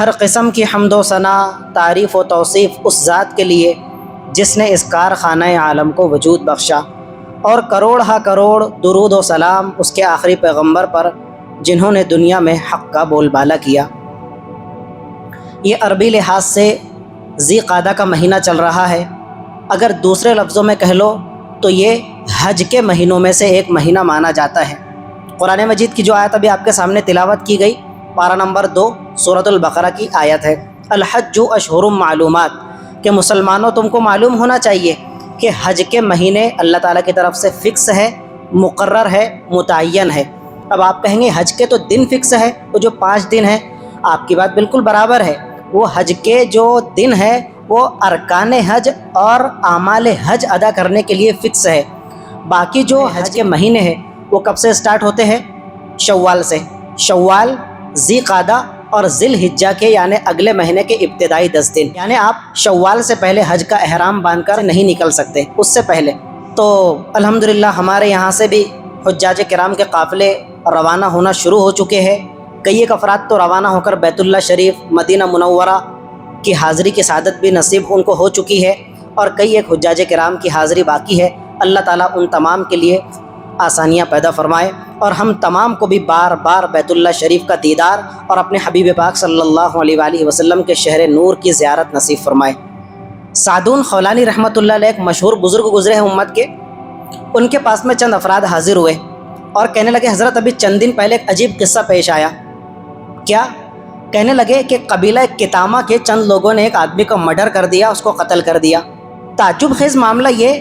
ہر قسم کی حمد و ثنا، تعریف و توصیف اس ذات کے لیے جس نے اس کارخانہ عالم کو وجود بخشا، اور کروڑ ہا کروڑ درود و سلام اس کے آخری پیغمبر پر جنہوں نے دنیا میں حق کا بول بالا کیا۔ یہ عربی لحاظ سے ذی قعدہ کا مہینہ چل رہا ہے۔ اگر دوسرے لفظوں میں کہہ لو تو یہ حج کے مہینوں میں سے ایک مہینہ مانا جاتا ہے۔ قرآن مجید کی جو آیت ابھی آپ کے سامنے تلاوت کی گئی، پارہ نمبر 2 سورۃ البقرہ کی آیت ہے، الحج اشہر معلومات، کہ مسلمانوں تم کو معلوم ہونا چاہیے کہ حج کے مہینے اللہ تعالیٰ کی طرف سے فکس ہے، مقرر ہے، متعین ہے۔ اب آپ کہیں گے حج کے تو دن فکس ہے، وہ جو 5 دن ہیں، آپ کی بات بالکل برابر ہے۔ وہ حج کے جو دن ہے وہ ارکان حج اور اعمال حج ادا کرنے کے لیے فکس ہے۔ باقی جو حج کے مہینے ہیں وہ کب سے سٹارٹ ہوتے ہیں؟ شوال سے۔ شوال، ذی قعدہ اور ذی الحجہ کے یعنی اگلے مہینے کے ابتدائی 10 دن، یعنی آپ شوال سے پہلے حج کا احرام باندھ کر نہیں نکل سکتے، اس سے پہلے۔ تو الحمدللہ ہمارے یہاں سے بھی حجاج کرام کے قافلے روانہ ہونا شروع ہو چکے ہیں۔ کئی ایک افراد تو روانہ ہو کر بیت اللہ شریف، مدینہ منورہ کی حاضری کی سعادت بھی نصیب ان کو ہو چکی ہے، اور کئی ایک حجاج کرام کی حاضری باقی ہے۔ اللہ تعالیٰ ان تمام کے لیے آسانیاں پیدا فرمائے، اور ہم تمام کو بھی بار بار بیت اللہ شریف کا دیدار اور اپنے حبیب پاک صلی اللہ علیہ وآلہ وسلم کے شہر نور کی زیارت نصیب فرمائے۔ سعدون خولانی رحمۃ اللہ علیہ ایک مشہور بزرگ گزرے ہیں امت کے، ان کے پاس میں چند افراد حاضر ہوئے اور کہنے لگے حضرت ابھی چند دن پہلے ایک عجیب قصہ پیش آیا۔ کیا؟ کہنے لگے کہ قبیلہ کتامہ کے چند لوگوں نے ایک آدمی کو مرڈر کر دیا، اس کو قتل کر دیا۔ تعجب خیز معاملہ یہ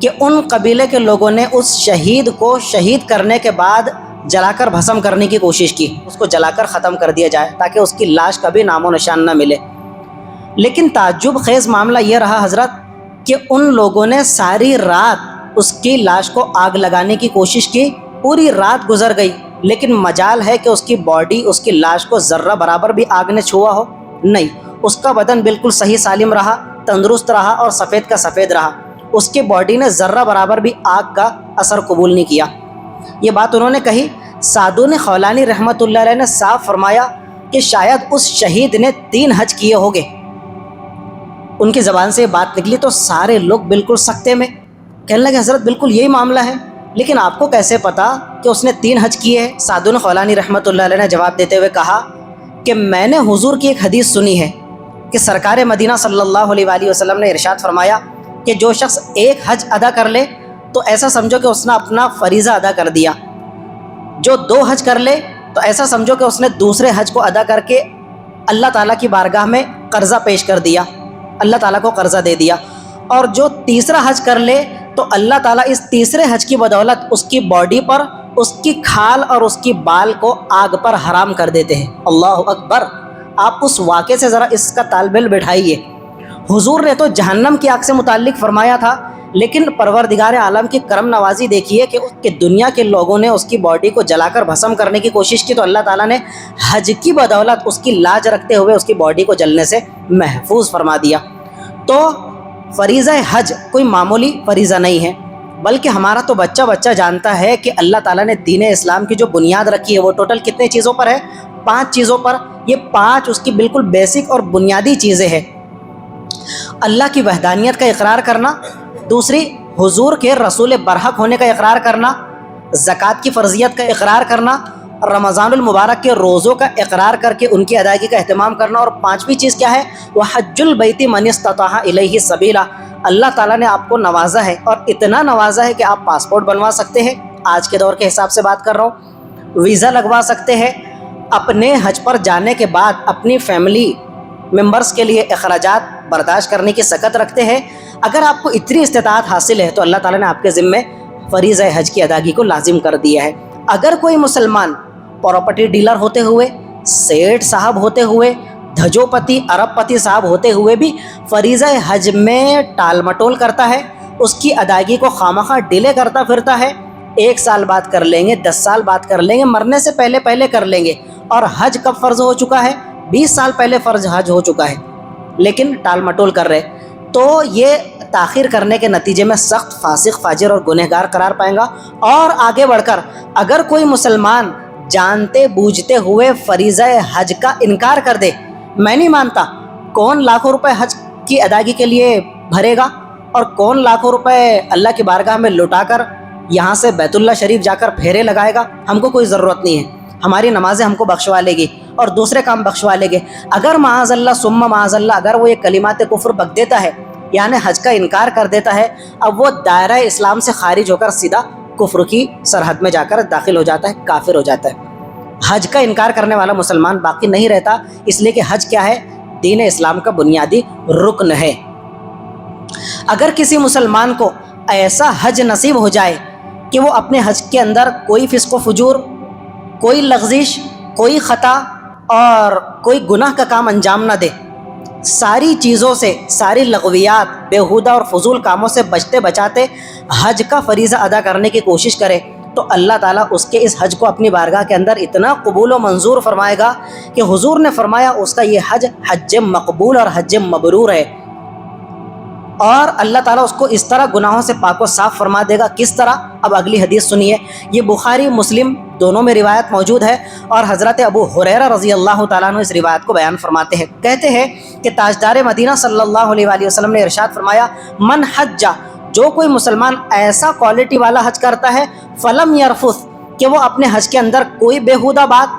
کہ ان قبیلے کے لوگوں نے اس شہید کو شہید کرنے کے بعد جلا کر بھسم کرنے کی کوشش کی، اس کو جلا کر ختم کر دیا جائے تاکہ اس کی لاش کبھی نام و نشان نہ ملے۔ لیکن تعجب خیز معاملہ یہ رہا حضرت کہ ان لوگوں نے ساری رات اس کی لاش کو آگ لگانے کی کوشش کی، پوری رات گزر گئی، لیکن مجال ہے کہ اس کی باڈی، اس کی لاش کو ذرہ برابر بھی آگ نے چھوا ہو؟ نہیں، اس کا بدن بالکل صحیح سالم رہا، تندرست رہا اور سفید کا سفید رہا۔ اس کی باڈی نے ذرہ برابر بھی آگ کا اثر قبول نہیں کیا۔ یہ بات انہوں نے کہی۔ سعدون خولانی رحمۃ اللہ علیہ نے صاف فرمایا کہ شاید اس شہید نے 3 حج کیے ہوگے۔ ان کی زبان سے یہ بات نکلی تو سارے لوگ بالکل سکتے میں، کہنے لگے حضرت بالکل یہی معاملہ ہے، لیکن آپ کو کیسے پتا کہ اس نے 3 حج کیے ہیں؟ سعدون خولانی رحمۃ اللہ علیہ نے جواب دیتے ہوئے کہا کہ میں نے حضور کی ایک حدیث سنی ہے کہ سرکار مدینہ صلی اللہ علیہ وآلہ وسلم نے ارشاد فرمایا کہ جو شخص ایک حج ادا کر لے تو ایسا سمجھو کہ اس نے اپنا فریضہ ادا کر دیا، جو 2 حج کر لے تو ایسا سمجھو کہ اس نے دوسرے حج کو ادا کر کے اللہ تعالیٰ کی بارگاہ میں قرضہ پیش کر دیا، اللہ تعالیٰ کو قرضہ دے دیا، اور جو تیسرا حج کر لے تو اللہ تعالیٰ اس تیسرے حج کی بدولت اس کی باڈی پر، اس کی کھال اور اس کی بال کو آگ پر حرام کر دیتے ہیں۔ اللہ اکبر! آپ اس واقعے سے ذرا اس کا طالب علم بٹھائیے۔ حضور نے تو جہنم کی آگ سے متعلق فرمایا تھا، لیکن پروردگار عالم کی کرم نوازی دیکھیے کہ دنیا کے لوگوں نے اس کی باڈی کو جلا کر بھسم کرنے کی کوشش کی تو اللہ تعالیٰ نے حج کی بدولت اس کی لاج رکھتے ہوئے اس کی باڈی کو جلنے سے محفوظ فرما دیا۔ تو فریضہ حج کوئی معمولی فریضہ نہیں ہے، بلکہ ہمارا تو بچہ بچہ جانتا ہے کہ اللہ تعالیٰ نے دین اسلام کی جو بنیاد رکھی ہے وہ ٹوٹل کتنے چیزوں پر ہے؟ 5 چیزوں پر۔ یہ 5 اس کی بالکل بیسک اور بنیادی چیزیں ہیں۔ اللہ کی وحدانیت کا اقرار کرنا، دوسری حضور کے رسول برحق ہونے کا اقرار کرنا، زکوٰۃ کی فرضیت کا اقرار کرنا، رمضان المبارک کے روزوں کا اقرار کر کے ان کی ادائیگی کا اہتمام کرنا، اور 5ویں چیز کیا ہے؟ وحج البیت من استطاع الیہ سبیلا۔ اللہ تعالیٰ نے آپ کو نوازا ہے، اور اتنا نوازا ہے کہ آپ پاسپورٹ بنوا سکتے ہیں، آج کے دور کے حساب سے بات کر رہا ہوں، ویزا لگوا سکتے ہیں، اپنے حج پر جانے کے بعد اپنی فیملی ممبرز کے لیے اخراجات برداشت کرنے کی سکت رکھتے ہیں۔ اگر آپ کو اتنی استطاعت حاصل ہے تو اللہ تعالیٰ نے آپ کے ذمے فریضہ حج کی ادائیگی کو لازم کر دیا ہے۔ اگر کوئی مسلمان پراپرٹی ڈیلر ہوتے ہوئے، سیٹ صاحب ہوتے ہوئے، دھجو پتی ارب پتی صاحب ہوتے ہوئے بھی فریضہ حج میں ٹال مٹول کرتا ہے، اس کی ادائیگی کو خامخواہ ڈیلے کرتا پھرتا ہے، 1 سال بعد کر لیں گے، 10 سال بعد کر لیں گے، مرنے سے پہلے کر لیں گے، اور حج کب فرض ہو چکا ہے؟ 20 سال پہلے فرض حج ہو چکا ہے، لیکن ٹال مٹول کر رہے، تو یہ تاخیر کرنے کے نتیجے میں سخت فاسق، فاجر اور گنہگار قرار پائے گا۔ اور آگے بڑھ کر اگر کوئی مسلمان جانتے بوجھتے ہوئے فریضہ حج کا انکار کر دے، میں نہیں مانتا. کون لاکھوں روپے حج کی ادائیگی کے لیے بھرے گا اور کون لاکھوں روپے اللہ کی بارگاہ میں لٹا کر یہاں سے بیت اللہ شریف جا کر پھیرے لگائے گا؟ ہم کو کوئی ضرورت نہیں ہے. ہماری نمازیں ہم کو بخشوا لے گی اور دوسرے کام بخشوا لے گے. اگر معاذ اللہ ثم معاذ اللہ اگر وہ یہ کلمات کفر بک دیتا ہے یعنی حج کا انکار کر دیتا ہے، اب وہ دائرہ اسلام سے خارج ہو کر سیدھا کفر کی سرحد میں جا کر داخل ہو جاتا ہے، کافر ہو جاتا ہے. حج کا انکار کرنے والا مسلمان باقی نہیں رہتا، اس لیے کہ حج کیا ہے؟ دین اسلام کا بنیادی رکن ہے. اگر کسی مسلمان کو ایسا حج نصیب ہو جائے کہ وہ اپنے حج کے اندر کوئی فسق و فجور، کوئی لغزش، کوئی خطا اور کوئی گناہ کا کام انجام نہ دے، ساری چیزوں سے، ساری لغویات، بیہودہ اور فضول کاموں سے بچتے بچاتے حج کا فریضہ ادا کرنے کی کوشش کرے، تو اللہ تعالیٰ اس کے اس حج کو اپنی بارگاہ کے اندر اتنا قبول و منظور فرمائے گا کہ حضور نے فرمایا اس کا یہ حج حج مقبول اور حج مبرور ہے. اور اللہ تعالیٰ اس کو اس طرح گناہوں سے پاک و صاف فرما دے گا. کس طرح؟ اب اگلی حدیث سنیے. یہ بخاری مسلم دونوں میں روایت موجود ہے اور حضرت ابو ہریرہ رضی اللہ تعالیٰ عنہ اس روایت کو بیان فرماتے ہیں. کہتے ہیں کہ تاجدار مدینہ صلی اللہ علیہ وآلہ وسلم نے ارشاد فرمایا، من حج، جو کوئی مسلمان ایسا کوالٹی والا حج کرتا ہے، فلم یرفث، کہ وہ اپنے حج کے اندر کوئی بیہودہ بات،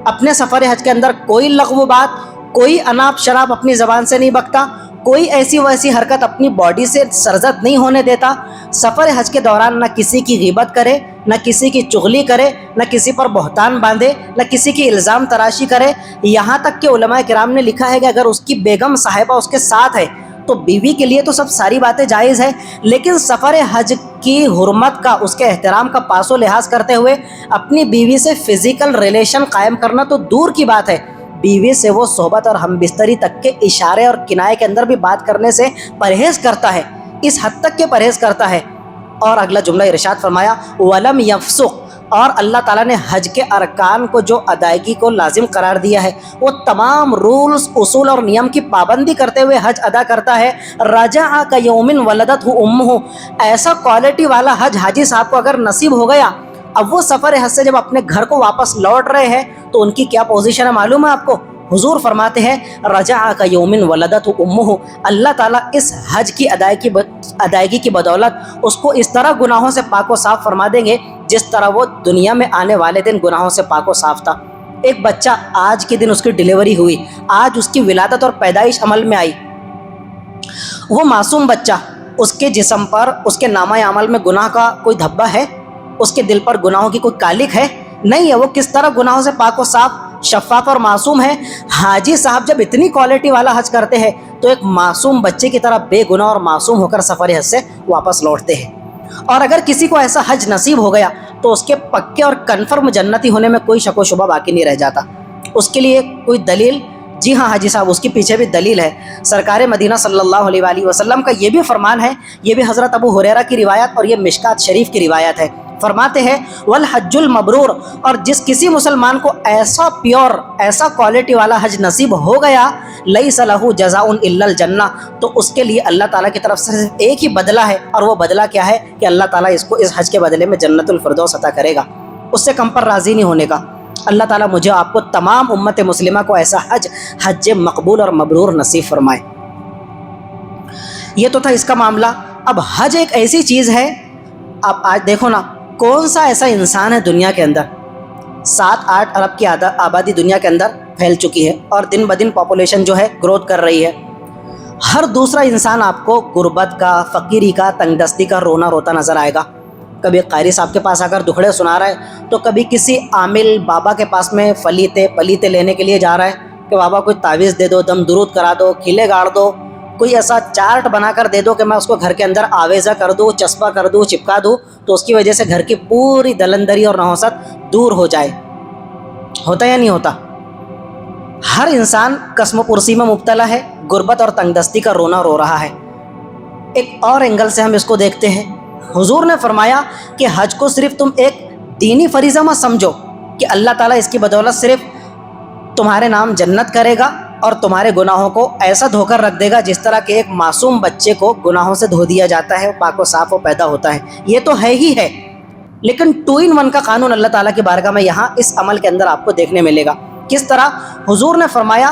اپنے سفر حج کے اندر کوئی لغو بات، کوئی اناپ شراب اپنی زبان سے نہیں بکتا، کوئی ایسی ویسی حرکت اپنی باڈی سے سرزد نہیں ہونے دیتا، سفر حج کے دوران نہ کسی کی غیبت کرے، نہ کسی کی چغلی کرے، نہ کسی پر بہتان باندھے، نہ کسی کی الزام تراشی کرے. یہاں تک کہ علماء کرام نے لکھا ہے کہ اگر اس کی بیگم صاحبہ اس کے ساتھ ہے تو بیوی کے لیے تو سب ساری باتیں جائز ہے، لیکن سفر حج کی حرمت کا، اس کے احترام کا پاس و لحاظ کرتے ہوئے اپنی بیوی سے فزیکل ریلیشن قائم کرنا تو دور کی بات ہے، بیوی سے وہ صحبت اور ہم بستری تک کے اشارے اور کنائے کے اندر بھی بات کرنے سے پرہیز کرتا ہے، اس حد تک کے پرہیز کرتا ہے. اور اگلا جملہ ارشاد فرمایا، وَلَمْ يَفْسُقْ، اور اللہ تعالیٰ نے حج کے ارکان کو جو ادائیگی کو لازم قرار دیا ہے، وہ تمام رولز، اصول اور نیم کی پابندی کرتے ہوئے حج ادا کرتا ہے. رجع کیوم ولدتہ امہ، ایسا کوالٹی والا حج حاجی صاحب کو اگر نصیب ہو گیا، اب وہ سفر حج سے جب اپنے گھر کو واپس لوٹ رہے ہیں تو ان کی کیا پوزیشن ہے معلوم ہے آپ کو؟ حضور فرماتے ہیں رجع کیوم ولدتہ امہ، اللہ تعالیٰ اس حج کی ادائیگی کی بدولت اس کو اس طرح گناہوں سے پاک و صاف فرما دیں گے جس طرح وہ دنیا میں آنے والے دن گناہوں سے پاک و صاف تھا. ایک بچہ آج کے دن اس کی ڈیلیوری ہوئی، آج اس کی ولادت اور پیدائش عمل میں آئی، وہ معصوم بچہ، اس کے جسم پر، اس کے نامہ عمل میں گناہ کا کوئی دھبا ہے؟ اس کے دل پر گناہوں کی کوئی کالک ہے؟ نہیں ہے. وہ کس طرح گناہوں سے پاک و صاف، شفاف اور معصوم ہے. حاجی صاحب جب اتنی کوالٹی والا حج کرتے ہیں تو ایک معصوم بچے کی طرح بے گناہ اور معصوم ہو کر سفر حج سے واپس لوٹتے ہیں. اور اگر کسی کو ایسا حج نصیب ہو گیا تو اس کے پکے اور کنفرم جنتی ہونے میں کوئی شک و شبہ باقی نہیں رہ جاتا. اس کے لیے کوئی دلیل؟ جی ہاں حاجی صاحب، اس کے پیچھے بھی دلیل ہے. سرکار مدینہ صلی اللہ علیہ وآلہ وسلم کا یہ بھی فرمان ہے، یہ بھی حضرت ابو ہریرہ کی روایت اور یہ مشکات شریف کی روایت ہے. فرماتے ہیں والحج المبرور، اور جس کسی مسلمان کو ایسا پیور، ایسا کوالٹی والا حج نصیب ہو گیا، لیس لہ جزاء الا الجنہ، تو اس کے لیے اللہ تعالیٰ کی طرف سے صرف ایک ہی بدلہ ہے، اور وہ بدلہ کیا ہے کہ اللہ تعالیٰ اس کو اس حج کے بدلے میں جنت الفردوس عطا کرے گا. اس سے کم پر راضی نہیں ہونے کا. اللہ تعالیٰ مجھے آپ کو تمام امت مسلمہ کو ایسا حج مقبول اور مبرور نصیب فرمائے. یہ تو تھا اس کا معاملہ. اب حج ایک ایسی چیز ہے، آپ آج دیکھو نا، کون سا ایسا انسان ہے دنیا کے اندر، 7-8 ارب کی آبادی دنیا کے اندر پھیل چکی ہے اور دن بدن پاپولیشن جو ہے گروتھ کر رہی ہے. ہر دوسرا انسان آپ کو غربت کا، فقیری کا، تنگ دستی کا رونا روتا نظر آئے گا. کبھی قاری صاحب کے پاس آ کر دکھڑے سنا رہا ہے تو کبھی کسی عامل بابا کے پاس میں پلیتے لینے کے لیے جا رہا ہے کہ بابا کوئی تعویذ دے دو، دم درود کرا دو، کھیلے گاڑ دو، کوئی ایسا چارٹ بنا کر دے دو کہ میں اس کو گھر کے اندر آویزہ کر دوں، چسپا کر دوں، چپکا دوں، تو اس کی وجہ سے گھر کی پوری دلندری اور نحوست دور ہو جائے. ہوتا یا نہیں ہوتا؟ ہر انسان قسم و پرسی میں مبتلا ہے، غربت اور تنگ دستی کا رونا رو رہا ہے. ایک اور اینگل سے ہم اس کو دیکھتے ہیں. حضور نے فرمایا کہ حج کو صرف تم ایک دینی فریضہ مت سمجھو کہ اللہ تعالیٰ اس کی بدولت صرف تمہارے نام جنت کرے گا اور تمہارے گناہوں کو ایسا دھو کر رکھ دے گا جس طرح کہ ایک معصوم بچے کو گناہوں سے دھو دیا جاتا ہے، پاک و صاف و پیدا ہوتا ہے. یہ تو ہے ہی ہے، لیکن 2 in 1 کا قانون اللہ تعالیٰ کی بارگاہ میں یہاں اس عمل کے اندر آپ کو دیکھنے ملے گا. کس طرح؟ حضور نے فرمایا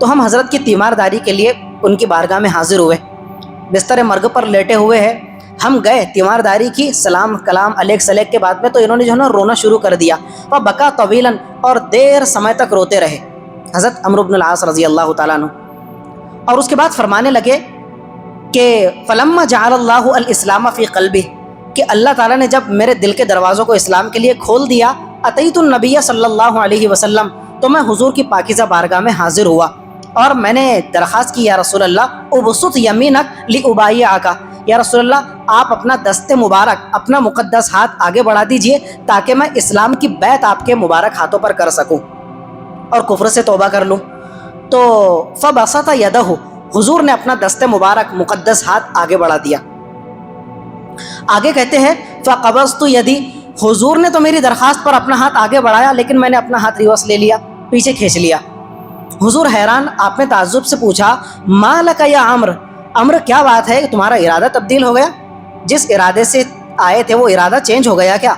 تو ہم حضرت کی تیمارداری کے لیے ان کی بارگاہ میں حاضر ہوئے. بستر مرگ پر لیٹے ہوئے ہیں. ہم گئے تیمارداری کی، سلام کلام علیک سلیک کے بعد میں تو انہوں نے جو ہے نا رونا شروع کر دیا. بکا طویلاً، اور دیر سمے تک روتے رہے حضرت عمرو بن العاص رضی اللہ تعالیٰ عنہ. اور اس کے بعد فرمانے لگے کہ فلما جعل اللہ الاسلام فی قلبی، کہ اللہ تعالیٰ نے جب میرے دل کے دروازوں کو اسلام کے لیے کھول دیا، اتیت النبی صلی اللہ علیہ وسلم، تو میں حضور کی پاکیزہ بارگاہ میں حاضر ہوا اور میں نے درخواست کی، یا رسول اللہ ابسط یمینک لابایعک، یا رسول اللہ آپ اپنا دست مبارک، اپنا مقدس ہاتھ آگے بڑھا دیجئے تاکہ میں اسلام کی بیعت آپ کے مبارک ہاتھوں پر کر سکوں اور کفر سے توبہ کر لوں. تو فبسط یدہ، حضور نے اپنا دست مبارک مقدس ہاتھ آگے بڑھا دیا. آگے کہتے ہیں فقبضت یدی، حضور نے تو میری درخواست پر اپنا ہاتھ آگے بڑھایا لیکن میں نے اپنا ہاتھ ریورس لے لیا، پیچھے کھینچ لیا. حضور حیران، آپ نے تعجب سے پوچھا ما لک یا عمرو، کیا بات ہے کہ تمہارا ارادہ تبدیل ہو گیا؟ جس ارادے سے آئے تھے وہ ارادہ چینج ہو گیا کیا؟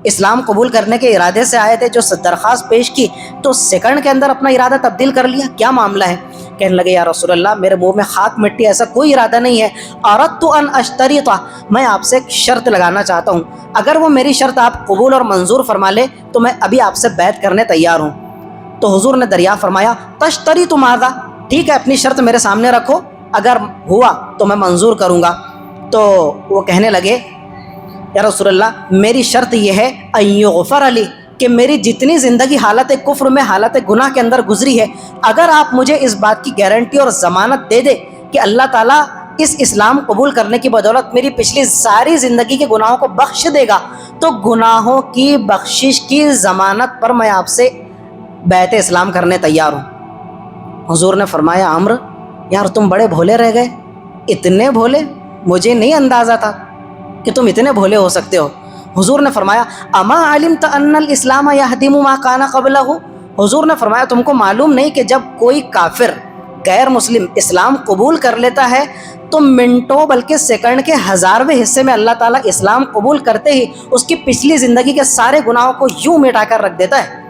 اسلام قبول کرنے کے ارادے سے آئے تھے، جو درخواست پیش کی تو سیکنڈ کے اندر اپنا ارادہ تبدیل کر لیا، کیا معاملہ ہے؟ کہنے لگے یا رسول اللہ میرے منہ میں خاک مٹی، ایسا کوئی ارادہ نہیں ہے. اردت ان اشترط، میں آپ سے ایک شرط لگانا چاہتا ہوں، اگر وہ میری شرط آپ قبول اور منظور فرما لے تو میں ابھی آپ سے بیعت کرنے تیار ہوں. تو حضور نے دریافت فرمایا تشتریط ماذا، ٹھیک ہے اپنی شرط میرے سامنے رکھو، اگر ہوا تو میں منظور کروں گا. تو وہ کہنے لگے یا رسول اللہ میری شرط یہ ہے ان یغفر لی، کہ میری جتنی زندگی حالت کفر میں، حالت گناہ کے اندر گزری ہے، اگر آپ مجھے اس بات کی گارنٹی اور ضمانت دے دے کہ اللہ تعالیٰ اس اسلام قبول کرنے کی بدولت میری پچھلی ساری زندگی کے گناہوں کو بخش دے گا، تو گناہوں کی بخشش کی ضمانت پر میں آپ سے بیعت اسلام کرنے تیار ہوں. حضور نے فرمایا عمرو یار تم بڑے بھولے رہ گئے، اتنے بھولے، مجھے نہیں اندازہ تھا کہ تم اتنے بھولے ہو سکتے ہو. حضور نے فرمایا اما علمت ان الاسلام یہدم ما کان قبلہ، حضور نے فرمایا تم کو معلوم نہیں کہ جب کوئی کافر غیر مسلم اسلام قبول کر لیتا ہے تو منٹوں بلکہ سیکنڈ کے ہزارویں حصے میں اللہ تعالیٰ اسلام قبول کرتے ہی اس کی پچھلی زندگی کے سارے گناہوں کو یوں مٹا کر رکھ دیتا ہے.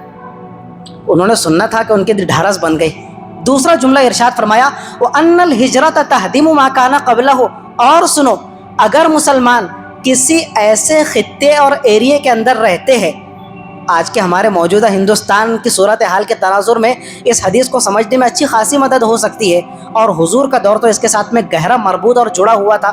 انہوں نے سننا تھا کہ ان کی ڈھارس بن گئی. دوسرا جملہ ارشاد فرمایا وَأَنَّ الْهِجْرَةَ تَهْدِمُ مَا كَانَ قَبْلَهُ، اور سنو اگر مسلمان کسی ایسے خطے اور ایریے کے اندر رہتے ہیں، آج کے ہمارے موجودہ ہندوستان کی صورتحال کے تناظر میں اس حدیث کو سمجھنے میں اچھی خاصی مدد ہو سکتی ہے، اور حضور کا دور تو اس کے ساتھ میں گہرا مربوط اور جڑا ہوا تھا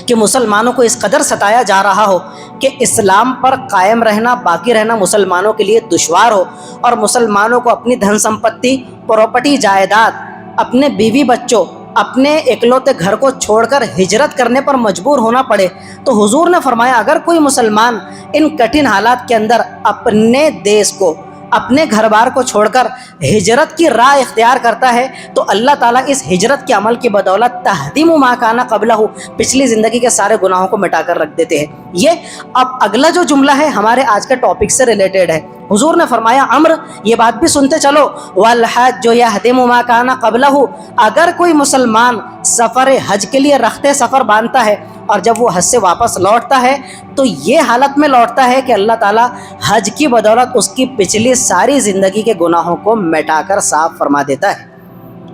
کہ مسلمانوں کو اس قدر ستایا جا رہا ہو کہ اسلام پر قائم رہنا، باقی رہنا مسلمانوں کے لیے دشوار ہو، اور مسلمانوں کو اپنی دھن سمپتی، پراپرٹی، جائیداد، اپنے بیوی بچوں، اپنے اکلوتے گھر کو چھوڑ کر ہجرت کرنے پر مجبور ہونا پڑے. تو حضور نے فرمایا اگر کوئی مسلمان ان کٹھن حالات کے اندر اپنے دیس کو، اپنے گھر بار کو چھوڑ کر ہجرت کی راہ اختیار کرتا ہے تو اللہ تعالیٰ اس ہجرت کے عمل کی بدولت تہدیم ما کان قبلہ، پچھلی زندگی کے سارے گناہوں کو مٹا کر رکھ دیتے ہیں. یہ اب اگلا جو جملہ ہے ہمارے آج کے ٹاپک سے ریلیٹڈ ہے. حضور نے فرمایا عمرو یہ بات بھی سنتے چلو، والحج یہدم ما کان قبلہ، اگر کوئی مسلمان سفر حج کے لیے رخت سفر باندھتا ہے اور جب وہ حج سے واپس لوٹتا ہے تو یہ حالت میں لوٹتا ہے کہ اللہ تعالیٰ حج کی بدولت اس کی پچھلی ساری زندگی کے گناہوں کو مٹا کر صاف فرما دیتا ہے.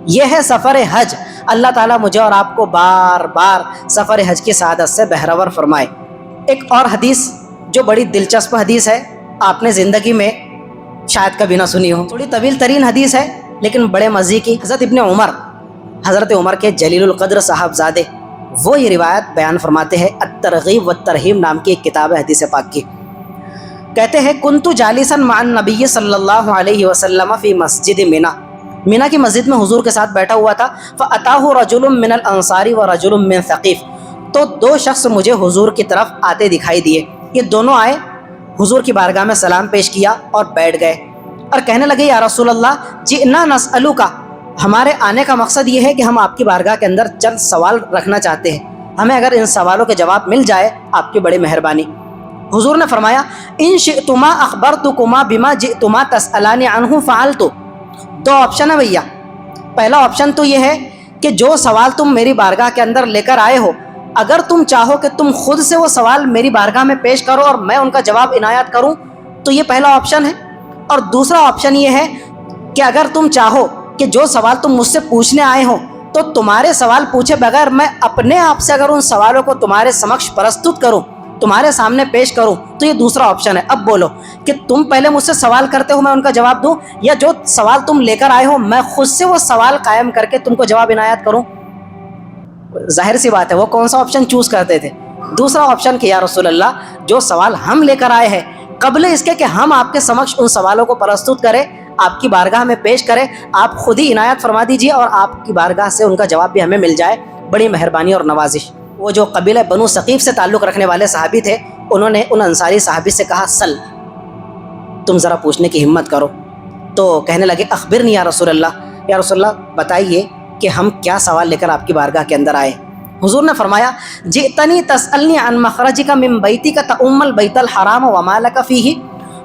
یہ ہے سفر حج. اللہ تعالیٰ مجھے اور آپ کو بار بار سفر حج کی سعادت سے بہرور فرمائے. ایک اور حدیث جو بڑی دلچسپ حدیث ہے، آپ نے زندگی میں شاید کبھی نہ سنی ہو، تھوڑی طویل ترین حدیث ہے لیکن بڑے مزے کی. حضرت عمر کے جلیل القدر صاحبزادے وہ یہ روایت بیان فرماتے ہیں، الترغیب والترہیب نام کی ایک کتاب ہے حدیث پاک کی. کہتے ہیں کنت جالسا مع النبی صلی اللہ علیہ وسلم فی مسجد مینا کی مسجد میں حضور کے ساتھ بیٹھا ہوا تھا. فاتاہ رجل من الانصار ورجل من ثقیف، تو دو شخص مجھے حضور کی طرف آتے دکھائی دیے. یہ دونوں آئے، حضور کی بارگاہ میں سلام پیش کیا اور بیٹھ گئے اور کہنے لگے یا رسول اللہ جئنا نسألک، ہمارے آنے کا مقصد یہ ہے کہ ہم آپ کی بارگاہ کے اندر چند سوال رکھنا چاہتے ہیں، ہمیں اگر ان سوالوں کے جواب مل جائے آپ کی بڑی مہربانی. حضور نے فرمایا ان شئتما اخبرتکما بما جئتما تسألان عنہ فعلت. دو آپشن ہے بھیا. پہلا آپشن تو یہ ہے کہ جو سوال تم میری بارگاہ کے اندر لے کر آئے ہو، اگر تم چاہو کہ تم خود سے وہ سوال میری بارگاہ میں پیش کرو اور میں ان کا جواب عنایت کروں تو یہ پہلا آپشن ہے. اور دوسرا آپشن یہ ہے کہ اگر تم چاہو کہ جو سوال تم مجھ سے پوچھنے آئے ہو تو تمہارے سوال پوچھے بغیر میں اپنے آپ سے اگر ان سوالوں کو تمہارے سمکش پرستت کروں، تمہارے سامنے پیش کروں، تو یہ دوسرا آپشن ہے۔ اب بولو کہ تم پہلے مجھ سے سوال کرتے ہو میں ان کا جواب دوں، یا جو سوال تم لے کر آئے ہو میں خود سے وہ سوال قائم کر کے تم کو جواب عنایت کروں؟ ظاہر سی بات ہے وہ کون سا آپشن چوز کرتے تھے؟ دوسرا آپشن کہ یا رسول اللہ جو سوال ہم لے کر آئے ہیں قبل اس کے کہ ہم آپ کے سمکش ان سوالوں کو پرستت کریں، آپ کی بارگاہ میں پیش کریں، آپ خود ہی عنایت فرما دیجئے اور آپ کی بارگاہ سے ان کا جواب بھی ہمیں مل جائے، بڑی مہربانی اور نوازش۔ وہ جو قبیلہ بنو ثقیف سے تعلق رکھنے والے صحابی تھے انہوں نے ان انصاری صحابی سے کہا سل، تم ذرا پوچھنے کی ہمت کرو۔ تو کہنے لگے اخبرنی یا رسول اللہ، یا رسول اللہ بتائیے کہ ہم کیا سوال لے کر آپ کی بارگاہ کے اندر آئے؟ حضور نے فرمایا جئتنی تسألنی عن مخرجک من بیتک تؤم البیت الحرام وما لک فیہ،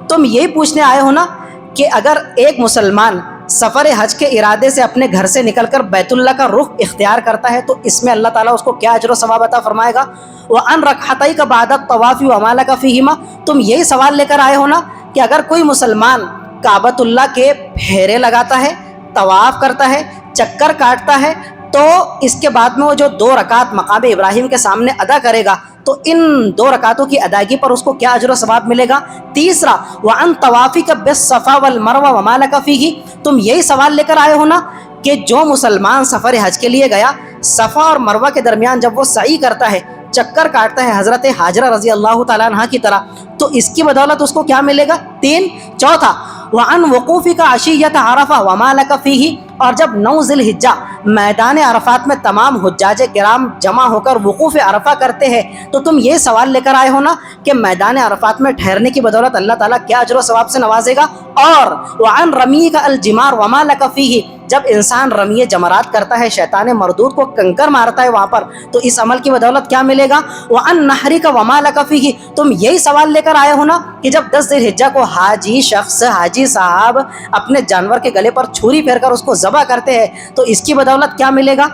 تم یہی پوچھنے آئے ہو نا کہ اگر ایک مسلمان سفر حج کے ارادے سے اپنے گھر سے نکل کر بیت اللہ کا رخ اختیار کرتا ہے تو اس میں اللہ تعالیٰ اس کو کیا اجر و ثواب عطا فرمائے گا؟ وعن رکعتیک بعد الطواف وما لک فیہما، تم یہی سوال لے کر آئے ہو نا کہ اگر کوئی مسلمان کعبۃ اللہ کے پھیرے لگاتا ہے، طواف کرتا ہے، چکر کاٹتا ہے، تو اس کے بعد میں وہ جو 2 رکعت مقام ابراہیم کے سامنے ادا کرے گا تو ان 2 رکعتوں کی ادائیگی پر اس کو کیا اجر و ثواب ملے گا؟ تیسرا وعن طوافک بالصفا والمروہ وما لک فیہ، تم یہی سوال لے کر آئے ہو نا کہ جو مسلمان سفر حج کے لیے گیا، صفا اور مروہ کے درمیان جب وہ سعی کرتا ہے، چکر کاٹتا ہے حضرت حاجرہ رضی اللہ تعالیٰ عنہ کی طرح، تو اس کی بدولت اس کو کیا ملے گا؟ 3۔ چوتھا وعن وقوفک عشیۃ عرفہ وما لک فیہ، اور جب 9 ذی الحجہ میدان عرفات میں تمام حجاج کرام جمع ہو کر وقوف عرفہ کرتے ہیں تو تم یہ سوال لے کر آئے ہو نا کہ میدان عرفات میں ٹھہرنے کی بدولت اللہ تعالیٰ کیا اجر و ثواب سے نوازے گا؟ اور وعن رمیک الجمار وما لک فیہ، جب انسان رمی جمرات کرتا ہے، شیطان مردود کو کنکر مارتا ہے وہاں پر، تو اس عمل کی بدولت کیا ملے گا؟ وعن نحرک وما لک فیہ، تم یہی سوال لے کر آئے ہو نا کہ جب 10 ذی الحجہ کو حاجی شخص، حاجی صاحب اپنے جانور کے گلے پر چھری پھیر کر اس کو ذبح کرتے ہیں تو اس کی بدولت کیا ملے گا؟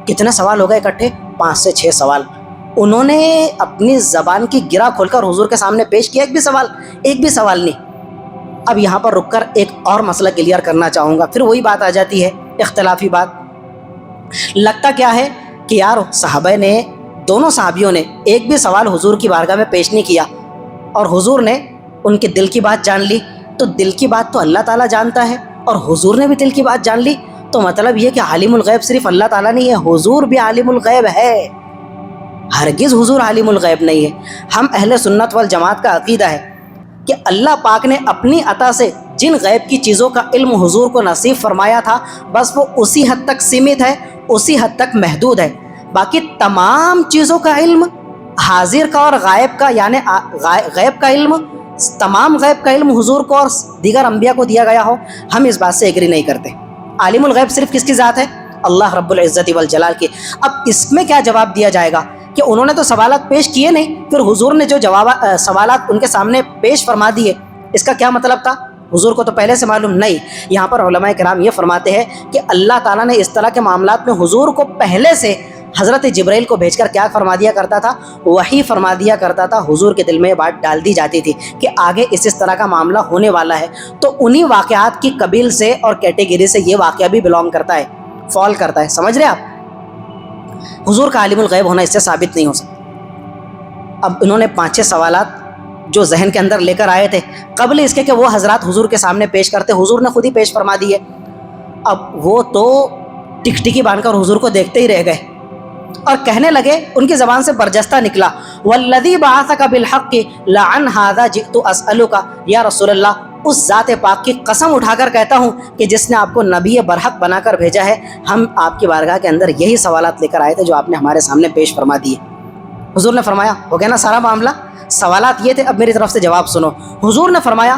کتنے سوال ہو گئے اکٹھے؟ 5 سے 6 سوال انہوں نے اپنی زبان کی گرہ کھول کر حضور کے سامنے پیش کیا، ایک بھی سوال نہیں۔ اب یہاں پر رک کر ایک اور مسئلہ کلیئر کرنا چاہوں گا، پھر وہی بات آ جاتی ہے اختلافی بات۔ لگتا کیا ہے کہ یار صحابہ نے، دونوں صحابیوں نے ایک بھی سوال حضور کی بارگاہ میں پیش نہیں کیا اور حضور نے ان کے دل کی بات جان لی، تو دل کی بات تو اللہ تعالیٰ جانتا ہے اور حضور نے بھی دل کی بات جان لی، تو مطلب یہ کہ عالم الغیب صرف اللہ تعالیٰ نہیں ہے، حضور بھی عالم الغیب ہے۔ ہرگز حضور عالم الغیب نہیں ہے۔ ہم اہل سنت والجماعت کا عقیدہ ہے کہ اللہ پاک نے اپنی عطا سے جن غیب کی چیزوں کا علم حضور کو نصیب فرمایا تھا بس وہ اسی حد تک سیمت ہے، اسی حد تک محدود ہے۔ باقی تمام چیزوں کا علم، حاضر کا اور غائب کا، یعنی غیب کا علم، تمام غیب کا علم حضور کو اور دیگر انبیاء کو دیا گیا ہو، ہم اس بات سے ایگری نہیں کرتے۔ عالم الغیب صرف کس کی ذات ہے؟ اللہ رب العزت والجلال کی۔ اب اس میں کیا جواب دیا جائے گا کہ انہوں نے تو سوالات پیش کیے نہیں، پھر حضور نے جو سوالات ان کے سامنے پیش فرما دیے، اس کا کیا مطلب تھا؟ حضور کو تو پہلے سے معلوم نہیں۔ یہاں پر علماء کرام یہ فرماتے ہیں کہ اللہ تعالیٰ نے اس طرح کے معاملات میں حضور کو پہلے سے حضرت جبرائیل کو بھیج کر کیا فرما دیا کرتا تھا؟ وحی فرما دیا کرتا تھا، حضور کے دل میں یہ بات ڈال دی جاتی تھی کہ آگے اس طرح کا معاملہ ہونے والا ہے، تو انہی واقعات کی قبیل سے اور کیٹیگری سے یہ واقعہ بھی بلونگ کرتا ہے، فال کرتا ہے۔ سمجھ رہے آپ؟ حضور کا عالم الغیب ہونا اس سے ثابت نہیں ہو سکتا۔ اب انہوں نے 5-6 سوالات جو ذہن کے اندر لے کر آئے تھے قبل اس کے کہ وہ حضرات حضور کے سامنے پیش کرتے، حضور نے خود ہی پیش فرما دیے۔ اب وہ تو ٹکٹکی باندھ کر حضور کو دیکھتے ہی رہ گئے اور کہنے لگے، ان کی زبان سے برجستہ نکلا، والذی بعثک بالحق لعن ھذا جئت اسألک، یا رسول اللہ اس ذات پاک کی قسم اٹھا کر کہتا ہوں کہ جس نے آپ کو نبی برحق بنا کر بھیجا ہے، ہم آپ کی بارگاہ کے اندر یہی سوالات لے کر آئے تھے جو آپ نے ہمارے سامنے پیش فرما دیے۔ حضور نے فرمایا ہو گیا نا سارا معاملہ، سوالات یہ تھے، اب میری طرف سے جواب سنو۔ حضور نے فرمایا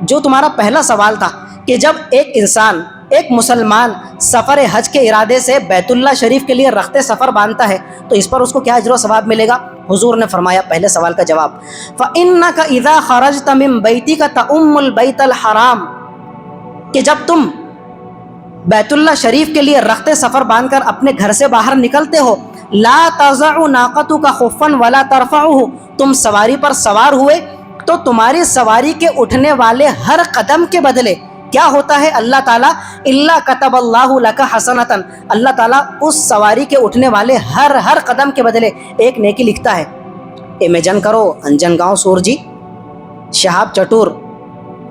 جو تمہارا پہلا سوال تھا کہ جب ایک انسان، ایک مسلمان سفر حج کے ارادے سے بیت اللہ شریف کے لیے رخت سفر باندھتا ہے تو اس پر اس کو کیا اجر و ثواب ملے گا؟ حضور نے فرمایا پہلے سوال کا جواب، فَإِنَّكَ إِذَا خَرَجْتَ مِن بَيْتِكَ تَأُمُّ الْبَيْتَ الْحَرَامَ، کہ جب تم بیت اللہ شریف کے لیے رخت سفر باندھ کر اپنے گھر سے باہر نکلتے ہو، لا تضع ناقتک خفا ولا ترفعه، تم سواری پر سوار ہوئے تو تمہاری سواری کے اٹھنے والے ہر قدم کے بدلے کیا ہوتا ہے اللہ تعالیٰ الا کتب اللہ لک حسنۃ، اللہ تعالیٰ اس سواری کے اٹھنے والے ہر قدم کے بدلے ایک نیکی لکھتا ہے۔ امیجن کرو، انجن گاؤں سورجی شہاب چٹور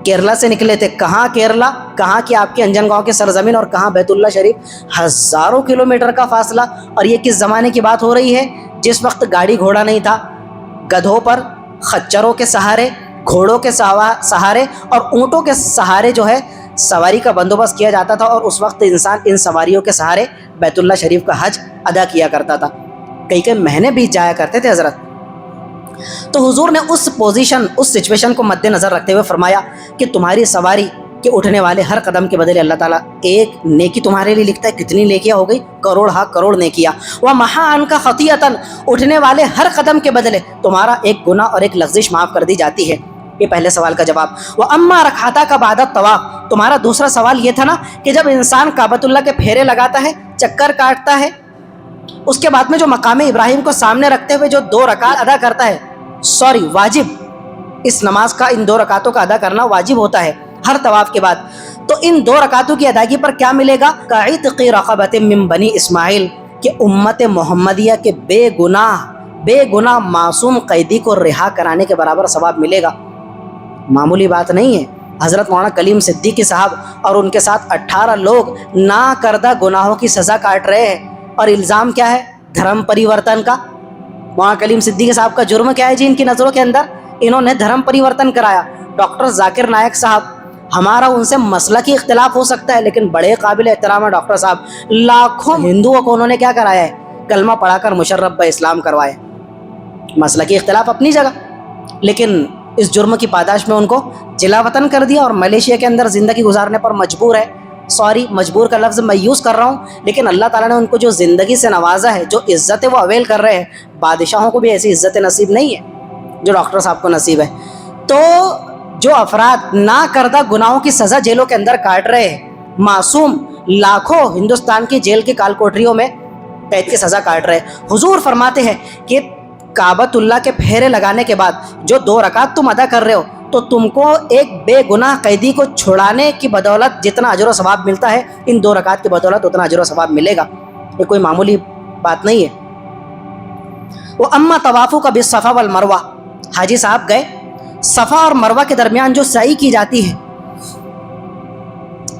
کیرلا سے نکلے تھے، کہاں کیرلا، کہاں کی آپ کے انجن گاؤں کے سرزمین اور کہاں بیت اللہ شریف، ہزاروں کلومیٹر کا فاصلہ۔ اور یہ کس زمانے کی بات ہو رہی ہے؟ جس وقت گاڑی گھوڑا نہیں تھا، گدھوں پر، خچروں کے سہارے، گھوڑوں کے سہارے اور اونٹوں کے سہارے جو ہے سواری کا بندوبست کیا جاتا تھا، اور اس وقت انسان ان سواریوں کے سہارے بیت اللہ شریف کا حج ادا کیا کرتا تھا، کئی مہینے بیت جایا کرتے تھے حضرت۔ تو حضور نے اس پوزیشن، اس سچویشن کو مد نظر رکھتے ہوئے فرمایا کہ تمہاری سواری کے اٹھنے والے ہر قدم کے بدلے اللہ تعالیٰ ایک نیکی تمہارے لیے لکھتا ہے۔ کتنی نیکیاں ہو گئی؟ کروڑ ہا کروڑ نیکیاں۔ وَمَحَا عَنْكَ خَطِيئَةً، اٹھنے والے ہر قدم کے بدلے تمہارا ایک گناہ اور ایک لغزش معاف کر دی جاتی ہے۔ یہ پہلے سوال کا جواب۔ وَأَمَّا رَكْعَتَاكَ بَعْدَ الطَّوَافِ، تمہارا دوسرا سوال یہ تھا نا کہ جب انسان کعبۃ اللہ کے پھیرے لگاتا ہے، چکر کاٹتا ہے، اس کے بعد میں جو مقام ابراہیم کو سامنے رکھتے ہوئے جو 2 رکعت ادا کرتا ہے، واجب، اس نماز کا ان 2 رکعتوں کا ادا کرنا واجب ہوتا ہے ہر طواف کے بعد، تو ان 2 رکعتوں کی ادائیگی پر کیا ملے گا؟ کَعِتْقِ رَقَبَةٍ مِّن بنی اسماعیل، کہ امت محمدیہ کے بے گناہ معصوم قیدی کو رہا کرانے کے برابر ثواب ملے گا۔ معمولی بات نہیں ہے۔ حضرت مولانا کلیم صدیقی صاحب اور ان کے ساتھ 18 لوگ نا کردہ گناہوں کی سزا کاٹ رہے ہیں، اور الزام کیا ہے؟ دھرم پریورتن کا۔ مولانا کلیم صدیقی صاحب کا جرم کیا ہے جی ان کی نظروں کے اندر؟ انہوں نے دھرم پریورتن کرایا۔ ڈاکٹر ذاکر نائک صاحب، ہمارا ان سے مسلکی اختلاف ہو سکتا ہے لیکن بڑے قابل احترام ہے ڈاکٹر صاحب، لاکھوں ہندوؤں کو انہوں نے کیا کرایا ہے؟ کلمہ پڑھا کر مشرف بہ اسلام کروایا۔ مسلکی اختلاف اپنی جگہ، لیکن اس جرم کی پاداش میں ان کو جلا وطن کر دیا اور ملیشیا کے اندر زندگی گزارنے پر مجبور ہے۔ مجبور کا لفظ میں یوز کر رہا ہوں، لیکن اللہ تعالیٰ نے ان کو جو زندگی سے نوازا ہے، جو عزت وہ اویل کر رہے ہیں، بادشاہوں کو بھی ایسی عزت نصیب نہیں ہے جو ڈاکٹر صاحب کو نصیب ہے۔ تو جو افراد نا کردہ گناہوں کی سزا جیلوں کے اندر کاٹ رہے ہیں، معصوم لاکھوں ہندوستان کی جیل کی کال کوٹریوں میں قید کی سزا کاٹ رہے ہیں، حضور فرماتے ہیں کہ کعبۃ اللہ کے پھیرے لگانے کے بعد جو 2 رکعت تم ادا کر رہے ہو، تو تم کو ایک بے گناہ قیدی کو چھڑانے کی بدولت جتنا اجر و ثواب ملتا ہے، ان 2 رکعت کی بدولت اتنا اجر و ثواب ملے گا۔ یہ کوئی معمولی بات نہیں ہے۔ وَأَمَّا طَوَافُكَ بِالصَّفَا وَالْمَرْوَةِ، حاجی صاحب گئے، صفا اور مروہ کے درمیان جو سعی کی جاتی ہے،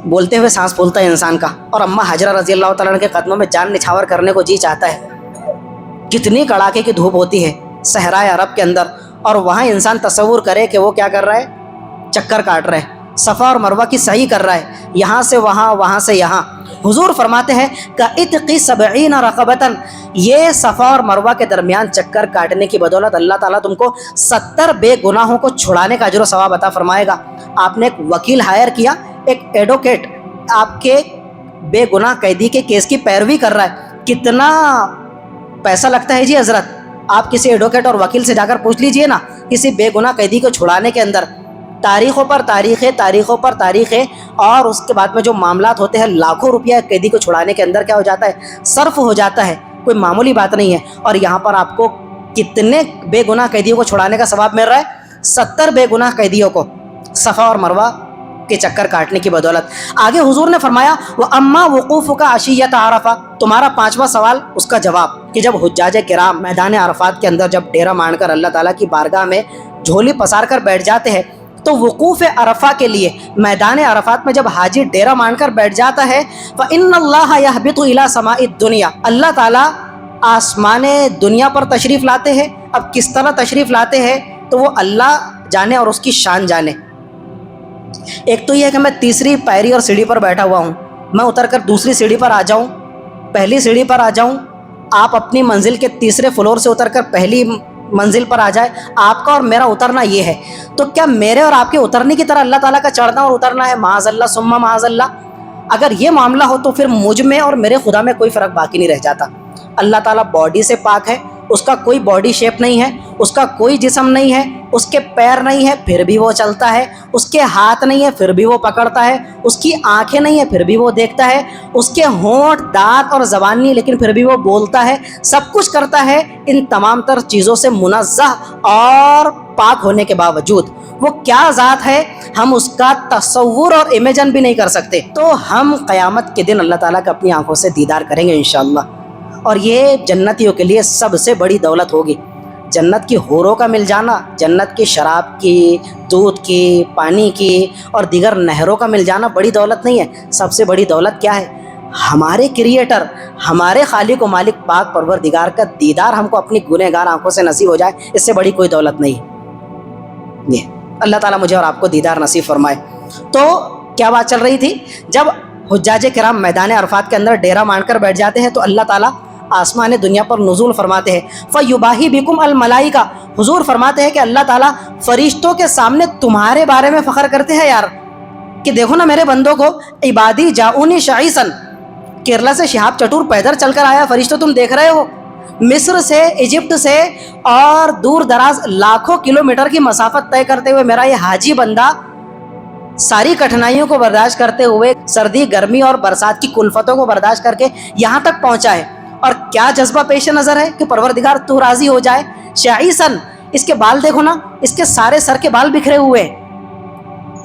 بولتے ہوئے سانس پھولتا ہے انسان کا، اور اماں حجرہ رضی اللہ تعالیٰ عنہ کے قدموں میں جان نچھاور کرنے کو جی چاہتا ہے۔ کتنی کڑاکے کی دھوپ ہوتی ہے صحرائے عرب کے اندر، اور وہاں انسان تصور کرے کہ وہ کیا کر رہا ہے؟ چکر کاٹ رہا ہے، صفا اور مروہ کی سعی کر رہا ہے، یہاں سے وہاں، وہاں سے یہاں۔ حضور فرماتے ہیں کَعِتْقِ 70 رَقَبَةً، یہ صفا اور مروہ کے درمیان چکر کاٹنے کی بدولت اللہ تعالیٰ تم کو 70 بے گناہوں کو چھڑانے کا اجر و ثواب عطا فرمائے گا۔ آپ نے ایک وکیل ہائر کیا، ایک ایڈوکیٹ آپ کے بے گناہ قیدی کے کیس کی پیروی کر رہا ہے، کتنا پیسہ لگتا ہے جی حضرت؟ آپ کسی ایڈوکیٹ اور وکیل سے جا کر پوچھ لیجئے نا، کسی بے گناہ قیدی کو چھڑانے کے اندر تاریخوں پر تاریخیں، اور اس کے بعد میں جو معاملات ہوتے ہیں، لاکھوں روپیہ قیدی کو چھڑانے کے اندر کیا ہو جاتا ہے؟ صرف ہو جاتا ہے، کوئی معمولی بات نہیں ہے۔ اور یہاں پر آپ کو کتنے بے گناہ قیدیوں کو چھڑانے کا ثواب مل رہا ہے؟ 70 بے گناہ قیدیوں کو صفا اور مروہ کے چکر کاٹنے کی بدولت۔ آگے حضور نے فرمایا وَأَمَّا وُقُوفُكَ عَشِيَّةَ عَرَفَةَ، تمہارا 5واں سوال، اس کا جواب کہ جب حجاج کرام میدان عرفات کے اندر جب ڈیرہ مانڈ کر اللہ تعالیٰ کی بارگاہ میں جھولی پسار کر بیٹھ جاتے ہیں، تو وقوف عرفہ کے لیے میدان عرفات میں جب حاجی ڈیرہ مانڈ کر بیٹھ جاتا ہے، فَإِنَّ اللَّهَ يَهْبِطُ إِلَى سَمَاءِ الدُّنْيَا، اللہ تعالیٰ آسمان دنیا پر تشریف لاتے ہیں۔ اب کس طرح تشریف لاتے ہیں تو وہ اللہ جانے اور اس کی شان جانے۔ ایک تو یہ ہے کہ میں تیسری پائری اور سیڑھی پر بیٹھا ہوا ہوں، میں اتر کر دوسری سیڑھی پر آ جاؤں، پہلی سیڑھی پر آ جاؤں، آپ اپنی منزل کے تیسرے فلور سے اتر کر پہلی منزل پر آ جائے، آپ کا اور میرا اترنا یہ ہے، تو کیا میرے اور آپ کے اترنے کی طرح اللہ تعالیٰ کا چڑھنا اور اترنا ہے؟ معاذ اللہ ثم معاذ اللہ۔ اگر یہ معاملہ ہو تو پھر مجھ میں اور میرے خدا میں کوئی فرق باقی نہیں رہ جاتا۔ اللہ تعالیٰ باڈی سے پاک ہے، اس کا کوئی باڈی شیپ نہیں ہے، اس کا کوئی جسم نہیں ہے، اس کے پیر نہیں ہے پھر بھی وہ چلتا ہے، اس کے ہاتھ نہیں ہے پھر بھی وہ پکڑتا ہے، اس کی آنکھیں نہیں ہے پھر بھی وہ دیکھتا ہے، اس کے ہونٹ، دانت اور زبان نہیں لیکن پھر بھی وہ بولتا ہے، سب کچھ کرتا ہے۔ ان تمام تر چیزوں سے منزہ اور پاک ہونے کے باوجود وہ کیا ذات ہے، ہم اس کا تصور اور امیجن بھی نہیں کر سکتے۔ تو ہم قیامت کے دن اللہ تعالیٰ کا اپنی آنکھوں سے دیدار کریں گے انشاءاللہ، اور یہ جنتیوں کے لیے سب سے بڑی دولت ہوگی۔ جنت کی حوروں کا مل جانا، جنت کی شراب کی، دودھ کی، پانی کی اور دیگر نہروں کا مل جانا بڑی دولت نہیں ہے۔ سب سے بڑی دولت کیا ہے؟ ہمارے کریٹر، ہمارے خالق و مالک پاک پروردگار کا دیدار ہم کو اپنی گنہگار آنکھوں سے نصیب ہو جائے، اس سے بڑی کوئی دولت نہیں ہے۔ یہ اللہ تعالیٰ مجھے اور آپ کو دیدار نصیب فرمائے۔ تو کیا بات چل رہی تھی؟ جب حجاج کرام میدان عرفات کے اندر ڈیرا مان کر بیٹھ جاتے ہیں تو اللہ تعالیٰ آسمان دنیا پر نزول فرماتے ہیں، فَيُبَاهِي بِكُمْ الْمَلَائِكَةُ، حضور فرماتے ہیں کہ اللہ تعالیٰ فرشتوں کے سامنے تمہارے بارے میں فخر کرتے ہیں یار، کہ دیکھو نا میرے بندوں کو، عبادی جاؤنی شعیثاً، کیرلا سے شہاب چٹور پیدل چل کر آیا، فرشتوں تم دیکھ رہے ہو، مصر سے، ایجپٹ سے اور دور دراز لاکھوں کلومیٹر کی مسافت طے کرتے ہوئے میرا یہ حاجی بندہ ساری کٹھنائیوں کو برداشت کرتے ہوئے، سردی، گرمی اور برسات کی کلفتوں کو برداشت کر کے یہاں تک پہنچا ہے، اور کیا جذبہ پیش نظر ہے کہ پروردگار تو راضی ہو جائے۔ شعیثاً، اس کے بال دیکھو نا، اس کے سارے سر کے بال بکھرے ہوئے ہیں،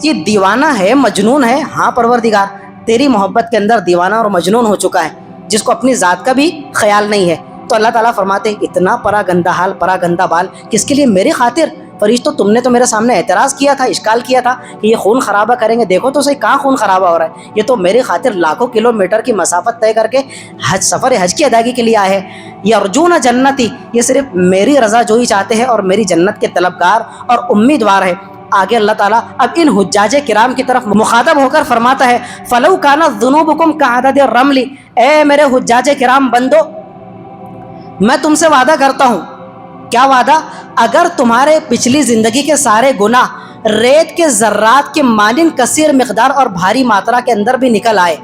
یہ دیوانہ ہے، مجنون ہے۔ ہاں پروردگار، تیری محبت کے اندر دیوانہ اور مجنون ہو چکا ہے، جس کو اپنی ذات کا بھی خیال نہیں ہے۔ تو اللہ تعالیٰ فرماتے ہیں اتنا پرا گندہ حال، پرا گندہ بال کس کے لیے؟ میری خاطر۔ فرشتوں تم نے تو میرے سامنے اعتراض کیا تھا، اشکال کیا تھا کہ یہ خون خرابہ کریں گے، دیکھو تو صحیح کہاں خون خرابہ ہو رہا ہے، یہ تو میری خاطر لاکھوں کلومیٹر کی مسافت طے کر کے سفر حج کی ادائیگی کے لیے آئے ہیں۔ یرجون جنتی، یہ صرف میری رضا جوئی چاہتے ہیں اور میری جنت کے طلبگار اور امیدوار ہیں۔ آگے اللہ تعالیٰ اب ان حجاج کرام کی طرف مخاطب ہو کر فرماتا ہے، فَلَوْ كَانَتْ ذُنُوبُكُمْ كَعَدَدِ الرَّمْلِ، اے میرے حجاج کرام بندو، میں تم سے وعدہ کرتا ہوں۔ کیا وعدہ؟ اگر تمہارے پچھلی زندگی کے سارے گناہ ریت کے ذرات کے مانند کثیر مقدار اور بھاری ماترا کے اندر بھی نکل آئے،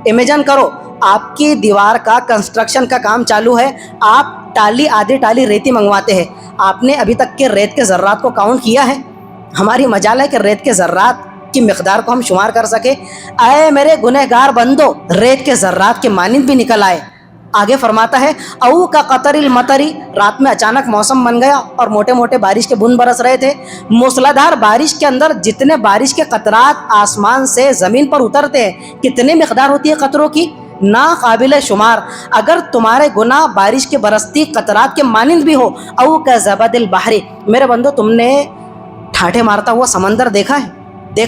امیجن کرو آپ کی دیوار کا کنسٹرکشن کا کام چالو ہے، آپ ٹالی، آدھی ٹالی ریتی منگواتے ہیں، آپ نے ابھی تک کے ریت کے ذرات کو کاؤنٹ کیا ہے؟ ہماری مجال ہے کہ ریت کے ذرات کی مقدار کو ہم شمار کر سکے۔ اے میرے گنہگار بندو، ریت کے ذرات کے مانند بھی نکل آئے۔ آگے فرماتا ہے، او کا قطر المطری، رات میں اچانک موسم بن گیا اور موٹے موٹے بارش کے بند برس رہے تھے۔ موسلادھار بارش کے اندر جتنے بارش کے قطرات آسمان سے زمین پر اترتے ہیں، کتنی مقدار ہوتی ہے قطروں کی؟ ناقابل شمار۔ اگر تمہارے گناہ بارش کے برستی قطرات کے مانند بھی ہو، او کا زبد البحر، میرے بندو تم نے ٹھاٹھے مارتا ہوا سمندر دیکھا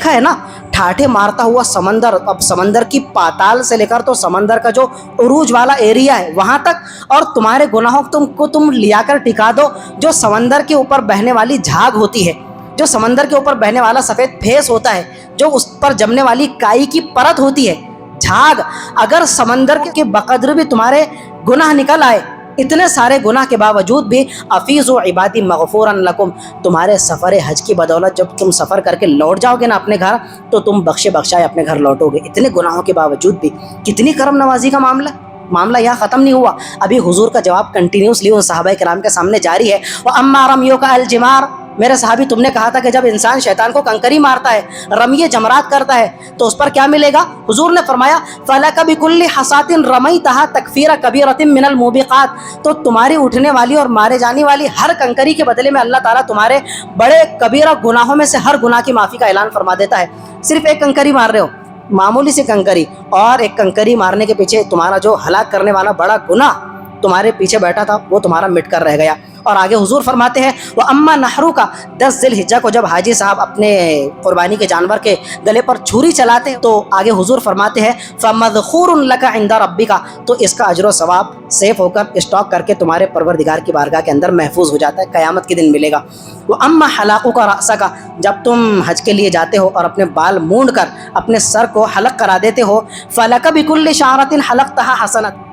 ہے نا؟ ٹھاٹھے مارتا ہوا سمندر، اب سمندر کی پاتال سے لے کر تو سمندر کا جو عروج والا ایریا ہے وہاں تک، اور تمہارے گناہوں کو تم لیا کر ٹکا دو جو سمندر کے اوپر بہنے والی جھاگ ہوتی ہے، جو سمندر کے اوپر بہنے والا سفید پھیس ہوتا ہے، جو اس پر جمنے والی کائی کی پرت ہوتی ہے، جھاگ۔ اگر سمندر کے بقدر بھی تمہارے گناہ نکل آئے، اتنے سارے گناہ کے باوجود بھی، افیضوا عبادی مغفورا لکم، تمہارے سفر حج کی بدولت جب تم سفر کر کے لوٹ جاؤ گے نا اپنے گھر، تو تم بخشے بخشائے اپنے گھر لوٹو گے۔ اتنے گناہوں کے باوجود بھی کتنی کرم نوازی کا معاملہ یہاں ختم نہیں ہوا، ابھی حضور کا جواب کنٹینیوسلی ان صحابہ کرام کے سامنے جاری ہے۔ وَأَمَّا رَمْيُكَ الْجِمَارَ، میرے صحابی تم نے کہا تھا کہ جب انسان شیطان کو کنکری مارتا ہے، رمی جمرات کرتا ہے، تو اس پر کیا ملے گا؟ حضور نے فرمایا، فَلَكَ بِكُلِّ حَصَاةٍ رَمَيْتَهَا تَكْفِيرَ كَبِيرَةٍ مِّنَ الْمُوبِقَاتِ، تو تمہاری اٹھنے والی اور مارے جانے والی ہر کنکری کے بدلے میں اللہ تعالیٰ تمہارے بڑے کبیرہ گناہوں میں سے ہر گناہ کی معافی کا اعلان فرما دیتا ہے۔ صرف ایک کنکری مار رہے ہو، معمولی سی کنکری، اور ایک کنکری مارنے کے پیچھے تمہارا جو ہلاک کرنے والا بڑا گناہ تمہارے پیچھے بیٹھا تھا وہ تمہارا مٹ کر رہ گیا۔ اور آگے حضور فرماتے ہیں، وَأَمَّا نَحْرُكَ، 10 ذی الحجہ کو جب حاجی صاحب اپنے قربانی کے جانور کے گلے پر چھری چلاتے ہیں تو آگے حضور فرماتے ہیں، فَمَذْخُورٌ لَكَ عِنْدَ رَبِّكَ، تو اس کا اجر و ثواب سیف ہو کر اسٹاک کر کے تمہارے پروردگار کی بارگاہ کے اندر محفوظ ہو جاتا ہے، قیامت کے دن ملے گا۔ وَأَمَّا حَلَقُكَ رَأْسَكَ، جب تم حج کے لیے جاتے ہو اور اپنے بال مونڈ کر اپنے سر کو حلق کرا دیتے ہو، فَلَكَ بِكُلِّ شَعْرَةٍ حَلَقْتَهَا حَسَنَةٌ،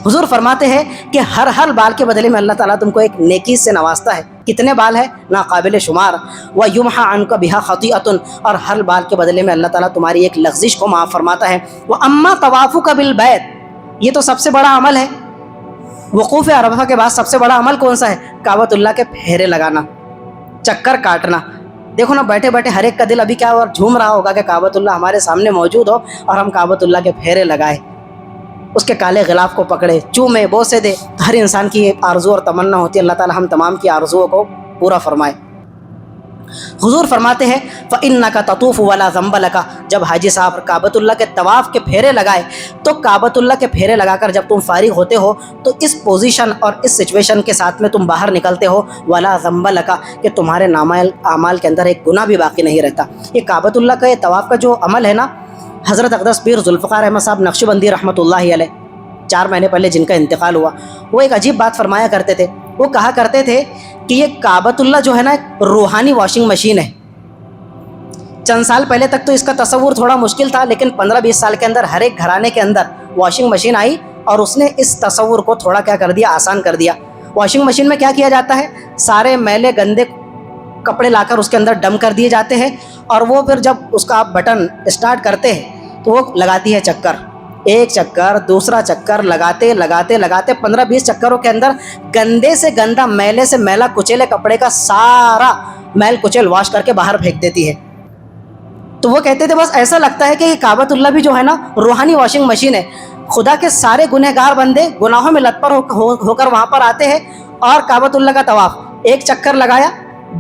حضور فرماتے ہیں کہ ہر بال کے بدلے میں اللہ تعالیٰ تم کو ایک نیکی سے نوازتا ہے۔ کتنے بال ہیں؟ ناقابل شمار۔ وَيُمْحَى عَنْكَ بِهَا خَطِيئَةٌ، اور ہر بال کے بدلے میں اللہ تعالیٰ تمہاری ایک لغزش کو معاف فرماتا ہے۔ وَأَمَّا طَوَافُكَ بِالْبَيْتِ، یہ تو سب سے بڑا عمل ہے، وقوف عرفہ کے بعد سب سے بڑا عمل کون سا ہے؟ کعبۃ اللہ کے پھیرے لگانا، چکر کاٹنا۔ دیکھو نا، بیٹھے بیٹھے ہر ایک کا دل ابھی کیا اور جھوم رہا ہوگا کہ کعبۃ اللہ ہمارے سامنے موجود ہو اور ہم کعبۃ اللہ کے پھیرے لگائے، اس کے کالے غلاف کو پکڑے، چومے، بوسے دے۔ ہر انسان کی آرزو اور تمنا ہوتی ہے، اللہ تعالی ہم تمام کی آرزوؤں کو پورا فرمائے۔ حضور فرماتے ہیں فَإِنَّكَ تَطُوفُ وَلَا ذَنْبَ لَكَ، جب حاجی صاحب کعبۃ اللہ کے طواف کے پھیرے لگائے تو کعبۃ اللہ کے پھیرے لگا کر جب تم فارغ ہوتے ہو تو اس پوزیشن اور اس سچویشن کے ساتھ میں تم باہر نکلتے ہو، وَلَا ذَنْبَ لَكَ، کہ تمہارے نامہ اعمال کے اندر ایک گناہ بھی باقی نہیں رہتا۔ یہ کعبۃ اللہ کا یہ طواف کا جو عمل ہے نا، حضرت اقدس پیر ذوالفقار احمد صاحب نقشبندی رحمۃ اللہ علیہ 4 مہینے پہلے جن کا انتقال ہوا، وہ ایک عجیب بات فرمایا کرتے تھے۔ وہ کہا کرتے تھے کہ یہ کعبۃ اللہ جو ہے نا ایک روحانی واشنگ مشین ہے۔ چند سال پہلے تک تو اس کا تصور تھوڑا مشکل تھا، لیکن 15-20 سال کے اندر ہر ایک گھرانے کے اندر واشنگ مشین آئی اور اس نے اس تصور کو تھوڑا کیا کر دیا، آسان کر دیا۔ واشنگ مشین میں کیا کیا جاتا ہے، سارے میلے گندے کپڑے لا کر اس کے اندر ڈم کر دیے جاتے ہیں، اور وہ پھر جب اس کا آپ بٹن اسٹارٹ کرتے ہیں تو وہ لگاتی ہے چکر، ایک چکر، دوسرا چکر، لگاتے لگاتے لگاتے 15-20 چکروں کے اندر گندے سے گندا، میلے سے میلا کچیلے کپڑے کا سارا میل کچیل واش کر کے باہر پھینک دیتی ہے۔ تو وہ کہتے تھے بس ایسا لگتا ہے کہ یہ کعبۃ اللہ بھی جو ہے نا روحانی واشنگ مشین ہے۔ خدا کے سارے گنہگار بندے گناہوں میں لت پر ہو کر وہاں پر آتے ہیں، اور کعبۃ اللہ کا طواف، ایک چکر لگایا،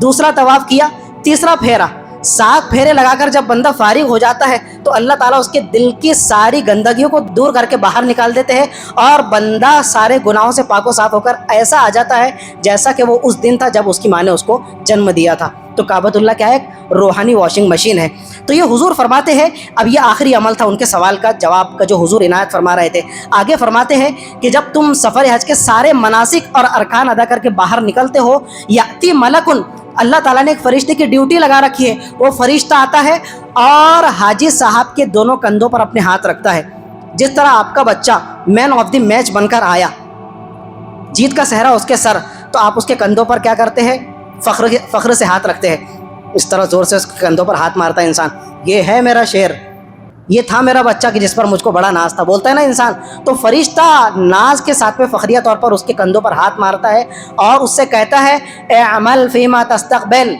دوسرا طواف کیا، تیسرا پھیرا، 7 پھیرے لگا کر جب بندہ فارغ ہو جاتا ہے تو اللہ تعالیٰ اس کے دل کی ساری گندگیوں کو دور کر کے باہر نکال دیتے ہیں، اور بندہ سارے گناہوں سے پاک و صاف ہو کر ایسا آ جاتا ہے جیسا کہ وہ اس دن تھا جب اس کی ماں نے اس کو جنم دیا تھا۔ تو کعبۃ اللہ کیا ہے، ایک روحانی واشنگ مشین ہے۔ تو یہ حضور فرماتے ہیں، اب یہ آخری عمل تھا ان کے سوال کا جواب کا جو حضور عنایت فرما رہے تھے۔ آگے فرماتے ہیں کہ جب تم سفر حج کے سارے مناسک اور ارکان ادا کر کے باہر نکلتے ہو، یاتی ملکن، اللہ تعالیٰ نے ایک فرشتے کی ڈیوٹی لگا رکھی ہے، وہ فرشتہ آتا ہے اور حاجی صاحب کے دونوں کندھوں پر اپنے ہاتھ رکھتا ہے۔ جس طرح آپ کا بچہ مین آف دی میچ بن کر آیا، جیت کا صحرا اس کے سر، تو آپ اس کے کندھوں پر کیا کرتے ہیں، فخر سے ہاتھ رکھتے ہیں، اس طرح زور سے اس کے کندھوں پر ہاتھ مارتا ہے انسان، یہ ہے میرا شیر، یہ تھا میرا بچہ کہ جس پر مجھ کو بڑا ناز تھا، بولتا ہے نا انسان۔ تو فرشتہ ناز کے ساتھ میں فخریہ طور پر اس کے کندھوں پر ہاتھ مارتا ہے اور اس سے کہتا ہے اعمل فیما تستقبل،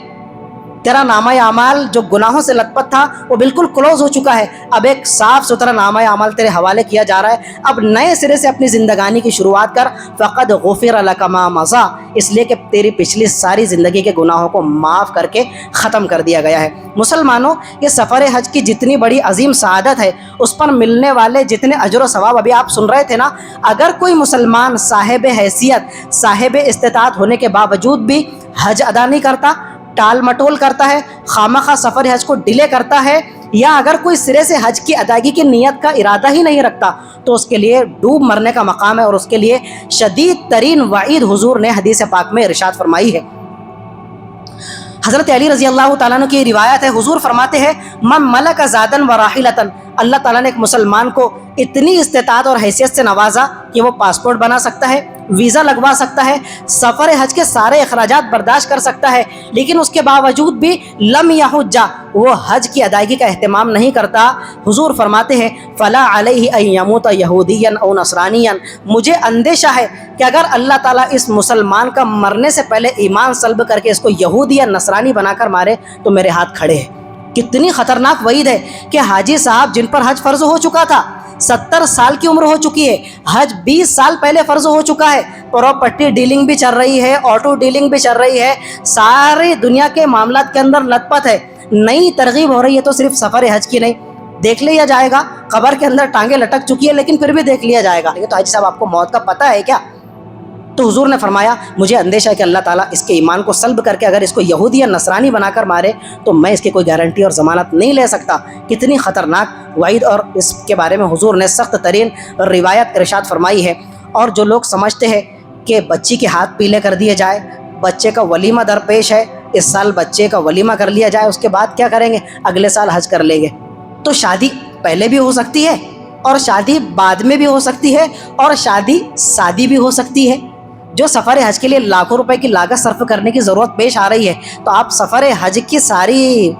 تیرا نامہ اعمال جو گناہوں سے لت پت تھا وہ بالکل کلوز ہو چکا ہے، اب ایک صاف ستھرا نامہ اعمال تیرے حوالے کیا جا رہا ہے، اب نئے سرے سے اپنی زندگانی کی شروعات کر، فقد غفر لک ما مضی، اس لیے کہ تیری پچھلی ساری زندگی کے گناہوں کو معاف کر کے ختم کر دیا گیا ہے۔ مسلمانوں، یہ سفر حج کی جتنی بڑی عظیم سعادت ہے، اس پر ملنے والے جتنے اجر و ثواب ابھی آپ سن رہے تھے نا، اگر کوئی مسلمان صاحب حیثیت، صاحب استطاعت ہونے کے باوجود بھی حج ادا نہیں کرتا، ٹال مٹول کرتا ہے، خامخواہ سفر حج کو ڈیلے کرتا ہے، یا اگر کوئی سرے سے حج کی ادائیگی کی نیت کا ارادہ ہی نہیں رکھتا، تو اس کے لیے ڈوب مرنے کا مقام ہے، اور اس کے لیے شدید ترین وعید حضور نے حدیث پاک میں ارشاد فرمائی ہے۔ حضرت علی رضی اللہ تعالیٰ عنہ کی روایت ہے، حضور فرماتے ہیں من ملک زادن و راحلتن، اللہ تعالیٰ نے ایک مسلمان کو اتنی استطاعت اور حیثیت سے نوازا کہ وہ پاسپورٹ بنا سکتا ہے، ویزا لگوا سکتا ہے، سفر حج کے سارے اخراجات برداشت کر سکتا ہے، لیکن اس کے باوجود بھی لم یحج، وہ حج کی ادائیگی کا اہتمام نہیں کرتا۔ حضور فرماتے ہیں فلا علیہ ان یموت یہودیا او نصرانیا، مجھے اندیشہ ہے کہ اگر اللہ تعالیٰ اس مسلمان کا مرنے سے پہلے ایمان سلب کر کے اس کو یہودی یا نصرانی بنا کر مارے تو میرے ہاتھ کھڑے ہیں۔ کتنی خطرناک وعید ہے کہ حاجی صاحب جن پر حج فرض ہو چکا تھا، 70 سال کی عمر ہو چکی ہے، حج 20 سال پہلے فرض ہو چکا ہے، پراپرٹی ڈیلنگ بھی چل رہی ہے، آٹو ڈیلنگ بھی چل رہی ہے، ساری دنیا کے معاملات کے اندر لت پت ہے، نئی ترغیب ہو رہی ہے، تو صرف سفر حج کی نہیں، دیکھ لیا جائے گا، قبر کے اندر ٹانگیں لٹک چکی ہے لیکن پھر بھی دیکھ لیا جائے گا۔ لیکن تو حاجی صاحب آپ کو موت کا پتہ ہے کیا؟ تو حضور نے فرمایا مجھے اندیشہ ہے کہ اللہ تعالیٰ اس کے ایمان کو سلب کر کے اگر اس کو یہودی یا نصرانی بنا کر مارے تو میں اس کی کوئی گارنٹی اور ضمانت نہیں لے سکتا۔ کتنی خطرناک وعید، اور اس کے بارے میں حضور نے سخت ترین روایت ارشاد فرمائی ہے۔ اور جو لوگ سمجھتے ہیں کہ بچی کے ہاتھ پیلے کر دیے جائے، بچے کا ولیمہ درپیش ہے، اس سال بچے کا ولیمہ کر لیا جائے، اس کے بعد کیا کریں گے، اگلے سال حج کر لیں گے، تو شادی پہلے بھی ہو سکتی ہے اور شادی بعد میں بھی ہو سکتی ہے اور شادی شادی بھی ہو سکتی ہے۔ جو سفر حج کے لیے لاکھوں روپے کی لاگت صرف کرنے کی ضرورت پیش آ رہی ہے، تو آپ سفر حج کی ساری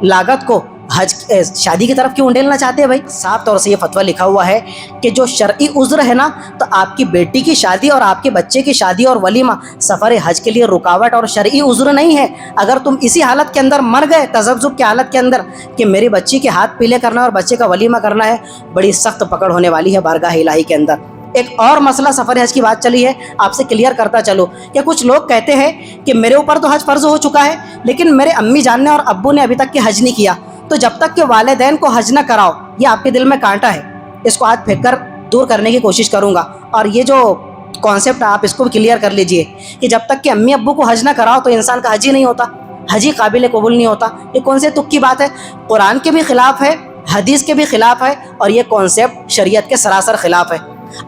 لاگت کو حج شادی کی طرف کیوں انڈیلنا چاہتے ہیں بھائی؟ صاف طور سے یہ فتویٰ لکھا ہوا ہے کہ جو شرعی عذر ہے نا، تو آپ کی بیٹی کی شادی اور آپ کے بچے کی شادی اور ولیمہ سفر حج کے لیے رکاوٹ اور شرعی عذر نہیں ہے۔ اگر تم اسی حالت کے اندر مر گئے، تذبذب کی حالت کے اندر، کہ میری بچی کے ہاتھ پیلے کرنا ہے اور بچے کا ولیمہ کرنا ہے، بڑی سخت پکڑ ہونے والی ہے بارگاہ الہی کے اندر۔ ایک اور مسئلہ سفر حج کی بات چلی ہے، آپ سے کلیئر کرتا چلو کہ کچھ لوگ کہتے ہیں کہ میرے اوپر تو حج فرض ہو چکا ہے، لیکن میرے امی جان نے اور ابو نے ابھی تک کہ حج نہیں کیا، تو جب تک کہ والدین کو حج نہ کراؤ، یہ آپ کے دل میں کانٹا ہے، اس کو آج پھینک کر دور کرنے کی کوشش کروں گا۔ اور یہ جو کانسیپٹ آپ اس کو بھی کلیئر کر لیجئے کہ جب تک کہ امی ابو کو حج نہ کراؤ تو انسان کا حج ہی نہیں ہوتا، حج ہی قابل قبول نہیں ہوتا۔ یہ کون سے تک کی بات ہے؟ قرآن کے بھی خلاف ہے، حدیث کے بھی خلاف ہے، اور یہ کانسیپٹ شریعت کے سراسر خلاف ہے۔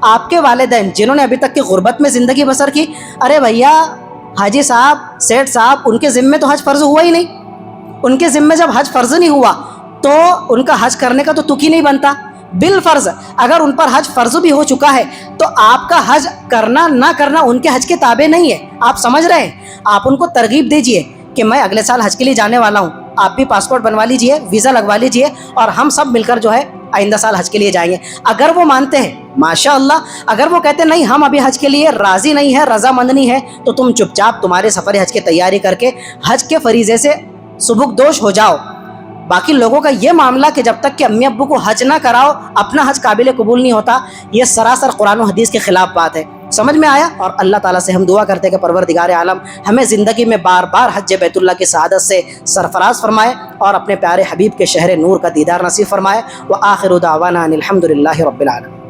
آپ کے والدین جنہوں نے ابھی تک کی غربت میں زندگی بسر کی، ارے بھیا حاجی صاحب، سیٹھ صاحب، ان کے ذمے تو حج فرض ہوا ہی نہیں۔ ان کے ذمے جب حج فرض نہیں ہوا تو ان کا حج کرنے کا تو تک ہی نہیں بنتا۔ بالفرض اگر ان پر حج فرض بھی ہو چکا ہے تو آپ کا حج کرنا نہ کرنا ان کے حج کے تابع نہیں ہے۔ آپ سمجھ رہے ہیں؟ آپ ان کو ترغیب دیجئے کہ میں اگلے سال حج کے لیے جانے والا ہوں، آپ بھی پاسپورٹ بنوا لیجئے، ویزا لگوا لیجئے، اور ہم سب مل کر جو ہے آئندہ سال حج کے لیے جائیں گے۔ اگر وہ مانتے ہیں ماشاءاللہ، اگر وہ کہتے ہیں نہیں ہم ابھی حج کے لیے راضی نہیں ہے، رضامند نہیں ہے، تو تم چپ چاپ تمہارے سفر حج کی تیاری کر کے حج کے فریضے سے سبکدوش ہو جاؤ۔ باقی لوگوں کا یہ معاملہ کہ جب تک کہ امی ابو کو حج نہ کراؤ اپنا حج قابل قبول نہیں ہوتا، یہ سراسر قرآن و حدیث کے خلاف بات ہے۔ سمجھ میں آیا؟ اور اللہ تعالیٰ سے ہم دعا کرتے ہیں کہ پروردگار عالم ہمیں زندگی میں بار بار حج بیت اللہ کی سعادت سے سرفراز فرمائے اور اپنے پیارے حبیب کے شہر نور کا دیدار نصیب فرمائے۔ وآخر دعوانا ان الحمد للہ رب العالمین۔